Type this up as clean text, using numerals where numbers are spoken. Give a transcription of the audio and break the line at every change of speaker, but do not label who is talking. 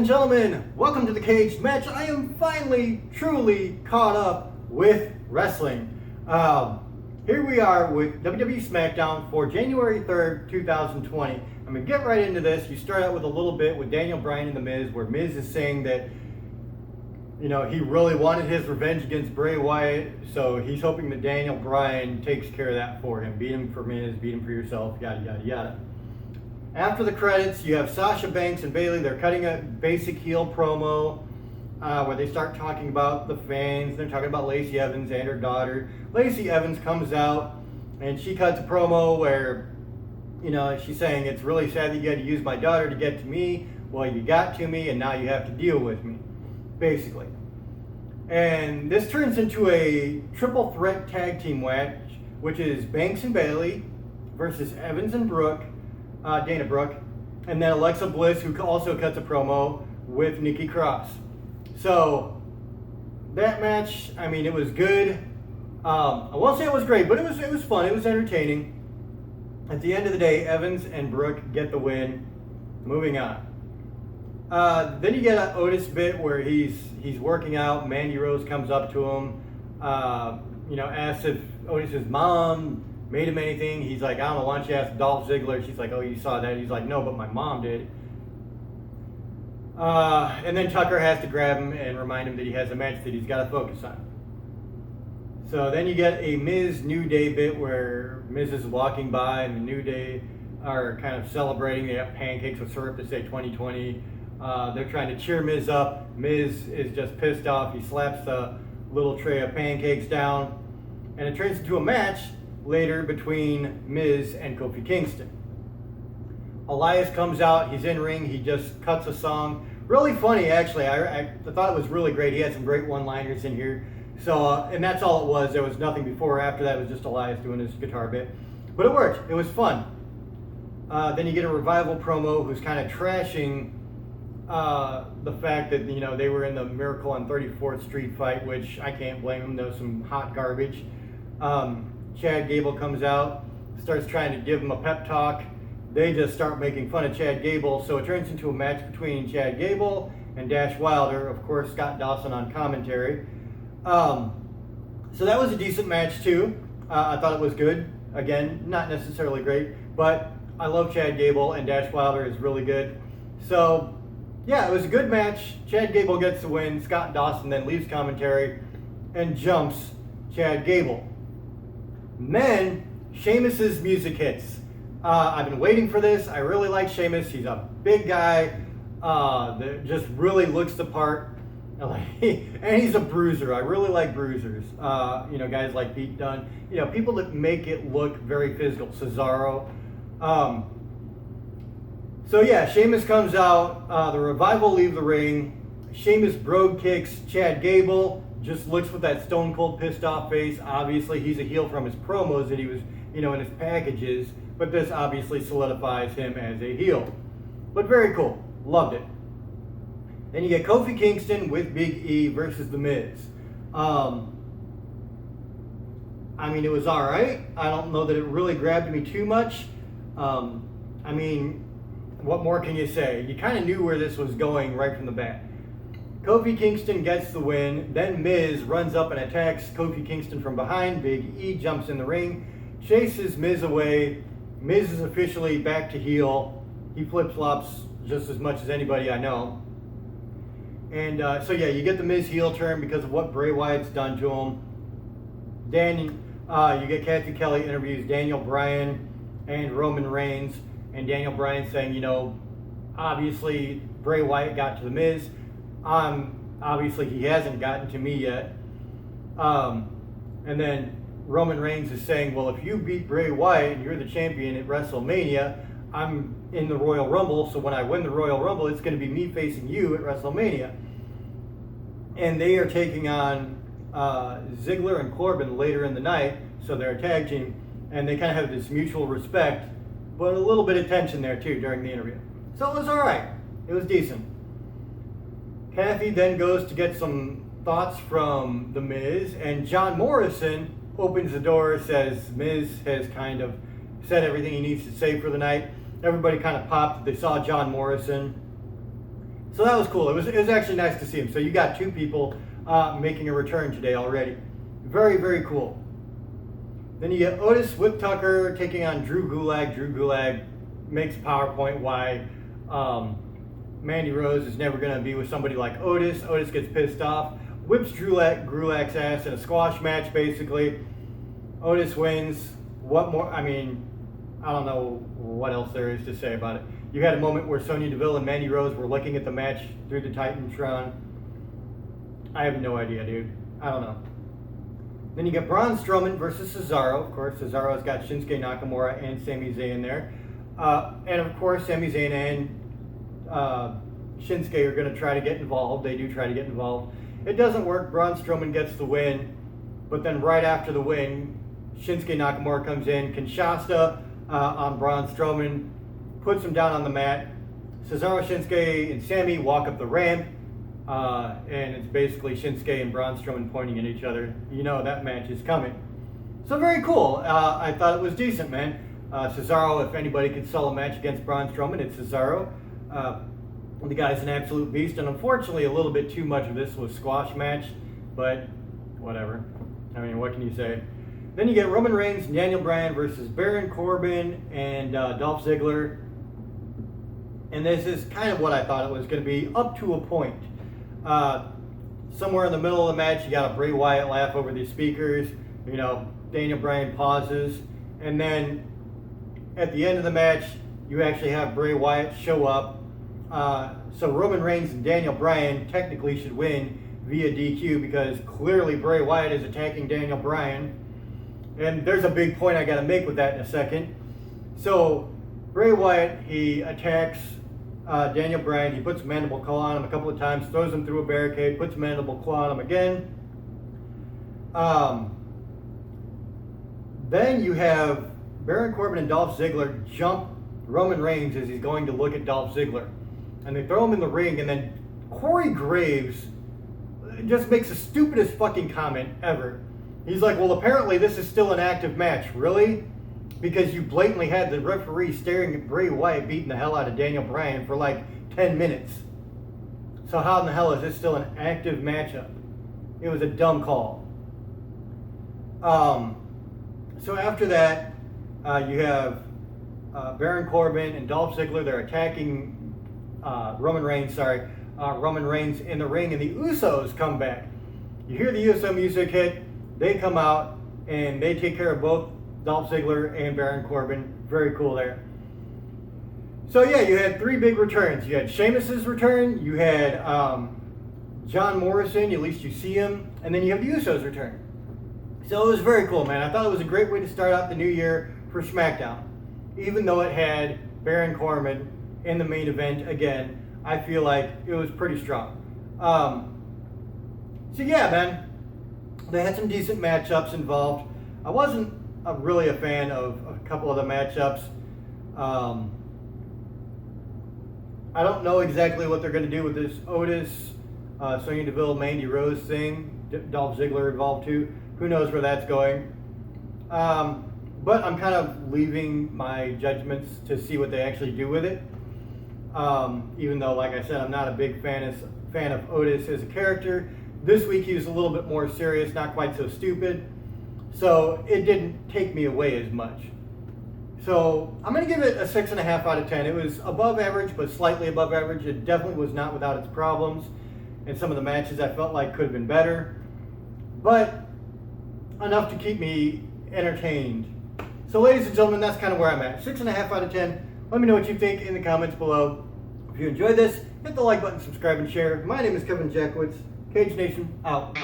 and gentlemen, welcome to the Kaged match. I am finally, truly caught up with wrestling. Here we are with WWE SmackDown for January 3rd, 2020. I'm going to get right into this. You start out with a little bit with Daniel Bryan and The Miz, where Miz is saying that, you know, he really wanted his revenge against Bray Wyatt, so he's hoping that Daniel Bryan takes care of that for him. Beat him for Miz, beat him for yourself, yada, yada, yada. After the credits, you have Sasha Banks and Bayley. They're cutting a basic heel promo where they start talking about the fans. They're talking about Lacey Evans and her daughter. Lacey Evans comes out and she cuts a promo where, you know, she's saying, it's really sad that you had to use my daughter to get to me. Well, you got to me and now you have to deal with me, basically. And this turns into a triple threat tag team match, which is Banks and Bayley versus Evans and Brooke. Dana Brooke, and then Alexa Bliss, who also cuts a promo with Nikki Cross. So that match, I mean, it was good. I won't say it was great, but it was fun. It was entertaining. At the end of the day, Evans and Brooke get the win. Moving on. Then you get an Otis bit where he's working out. Mandy Rose comes up to him, asks if Otis's mom made him anything. He's like, I don't know, why don't you ask Dolph Ziggler? She's like, oh, you saw that? He's like, no, but my mom did. And then Tucker has to grab him and remind him that he has a match that he's got to focus on. So then you get a Miz New Day bit where Miz is walking by and the New Day are kind of celebrating. They have pancakes with syrup to say 2020. They're trying to cheer Miz up. Miz is just pissed off. He slaps the little tray of pancakes down. And it turns into a match later between Miz and Kofi Kingston. Elias comes out, he's in ring, he just cuts a song. Really funny, actually. I thought it was really great. He had some great one-liners in here. So, and that's all it was. There was nothing before or after that. It was just Elias doing his guitar bit. But it worked. It was fun. Then you get a Revival promo who's kind of trashing the fact that, you know, they were in the Miracle on 34th Street fight, which I can't blame them. That was some hot garbage. Chad Gable comes out, starts trying to give him a pep talk. They just start making fun of Chad Gable, so it turns into a match between Chad Gable and Dash Wilder. Of course, Scott Dawson on commentary. So that was a decent match too. I thought it was good. Again, not necessarily great, but I love Chad Gable and Dash Wilder is really good. So yeah, it was a good match. Chad Gable gets the win. Scott Dawson then leaves commentary and jumps Chad Gable. And then Sheamus's music hits. I've been waiting for this. I really like Sheamus. He's a big guy that just really looks the part. And he's a bruiser. I really like bruisers. Guys like Pete Dunne. People that make it look very physical. Cesaro. So yeah, Sheamus comes out. The Revival leave the ring. Sheamus brogue kicks Chad Gable. Just looks with that stone cold pissed off face. Obviously, he's a heel from his promos that he was, in his packages. But this obviously solidifies him as a heel. But very cool. Loved it. Then you get Kofi Kingston with Big E versus The Miz. It was alright. I don't know that it really grabbed me too much. What more can you say? You kind of knew where this was going right from the bat. Kofi Kingston gets the win, then Miz runs up and attacks Kofi Kingston from behind. Big E jumps in the ring, chases Miz away. Miz is officially back to heel. He flip-flops just as much as anybody I know. And you get the Miz heel turn because of what Bray Wyatt's done to him. You get Kathy Kelly interviews Daniel Bryan and Roman Reigns. And Daniel Bryan saying, obviously Bray Wyatt got to the Miz. Obviously he hasn't gotten to me yet. And then Roman Reigns is saying, well, if you beat Bray Wyatt and you're the champion at WrestleMania, I'm in the Royal Rumble, so when I win the Royal Rumble, it's going to be me facing you at WrestleMania. And they are taking on Ziggler and Corbin later in the night, so they're a tag team, and they kind of have this mutual respect, but a little bit of tension there too during the interview. So it was alright. It was decent. Kathy then goes to get some thoughts from The Miz, and John Morrison opens the door, says Miz has kind of said everything he needs to say for the night. Everybody kind of popped that they saw John Morrison. So that was cool. It was actually nice to see him. So you got two people making a return today already. Very, very cool. Then you get Otis Whip Tucker taking on Drew Gulak. Drew Gulak makes a PowerPoint why Mandy Rose is never going to be with somebody like Otis. Otis gets pissed off, whips Gulak's ass in a squash match, basically. Otis wins. What more? I mean, I don't know what else there is to say about it. You had a moment where Sonya Deville and Mandy Rose were looking at the match through the Titantron. I have no idea, dude. I don't know. Then you get Braun Strowman versus Cesaro. Of course, Cesaro's got Shinsuke Nakamura and Sami Zayn there. And of course, Sami Zayn and Shinsuke are going to try to get involved. They do try to get involved. It doesn't work. Braun Strowman gets the win. But then right after the win, Shinsuke Nakamura comes in. Kinshasa on Braun Strowman. Puts him down on the mat. Cesaro, Shinsuke, and Sami walk up the ramp. And it's basically Shinsuke and Braun Strowman pointing at each other. You know that match is coming. So very cool. I thought it was decent, man. Cesaro, if anybody could sell a match against Braun Strowman, it's Cesaro. The guy's an absolute beast, and unfortunately a little bit too much of this was squash match, but whatever. I mean, what can you say? Then you get Roman Reigns and Daniel Bryan versus Baron Corbin and Dolph Ziggler. And this is kind of what I thought it was going to be, up to a point. Somewhere in the middle of the match, you got a Bray Wyatt laugh over the speakers. You know, Daniel Bryan pauses. And then at the end of the match, you actually have Bray Wyatt show up. So Roman Reigns and Daniel Bryan technically should win via DQ because clearly Bray Wyatt is attacking Daniel Bryan. And there's a big point I got to make with that in a second. So Bray Wyatt, he attacks Daniel Bryan. He puts a mandible claw on him a couple of times, throws him through a barricade, puts a mandible claw on him again. Then you have Baron Corbin and Dolph Ziggler jump Roman Reigns as he's going to look at Dolph Ziggler. And they throw him in the ring, and then Corey Graves just makes the stupidest fucking comment ever. He's like, well, apparently this is still an active match. Really? Because you blatantly had the referee staring at Bray Wyatt beating the hell out of Daniel Bryan for like 10 minutes. So how in the hell is this still an active matchup? It was a dumb call. So after that, you have Baron Corbin and Dolph Ziggler. They're attacking Roman Reigns in the ring, and the Usos come back. You hear the Uso music hit. They come out, and they take care of both Dolph Ziggler and Baron Corbin. Very cool there. So yeah, you had three big returns. You had Sheamus's return, you had John Morrison, at least you see him, and then you have the Usos return. So it was very cool, man. I thought it was a great way to start out the new year for SmackDown. Even though it had Baron Corbin in the main event again, I feel like it was pretty strong. So yeah, man, they had some decent matchups involved. I wasn't really a fan of a couple of the matchups. I don't know exactly what they're going to do with this Otis, Sonya Deville, Mandy Rose thing. Dolph Ziggler involved too. Who knows where that's going? But I'm kind of leaving my judgments to see what they actually do with it. Even though, like I said, I'm not a big fan of Otis as a character. This week he was a little bit more serious, not quite so stupid. So it didn't take me away as much. So I'm going to give it a 6.5 out of 10. It was above average, but slightly above average. It definitely was not without its problems. And some of the matches I felt like could have been better. But enough to keep me entertained. So ladies and gentlemen, that's kind of where I'm at. 6.5 out of 10. Let me know what you think in the comments below. If you enjoyed this, hit the like button, subscribe, and share. My name is Kevin Jackwitz. Kaged Nation, out.